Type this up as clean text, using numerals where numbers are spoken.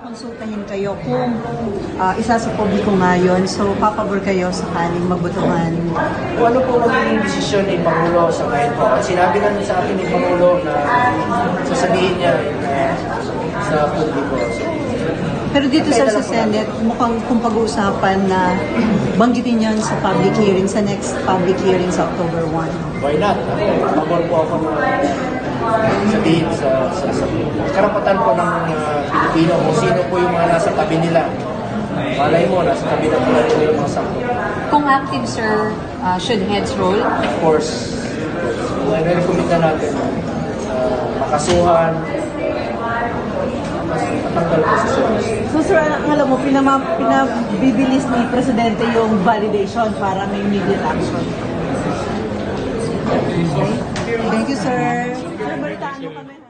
konsultahin kayo kung isa sa publiko ngayon. So, papabor kayo sakaling mabutuhan. Kung ano po magiging desisyon ni Pangulo sa ngayon po. At sinabi na sa akin ni Pangulo na sasabihin niya sa publiko. Pero dito sa Senate, mukhang kung pag-uusapan na banggitin yan sa public hearing, sa next public hearing sa October 1. Why not? Pabor po ako na sabihin sa karapatan po ng Pilipino kung sino po yung mga nasa tabi nila. Malay mo, nasa tabi na po yung mga sakto. Kung active, sir, should heads roll? Of course, nare-recommend na natin makasuhan, matanggal po sa service. So sir, alam mo, pinabibilis ni Presidente yung validation para may immediate action. Okay? Thank you, sir. Sir, balitaan mo kami.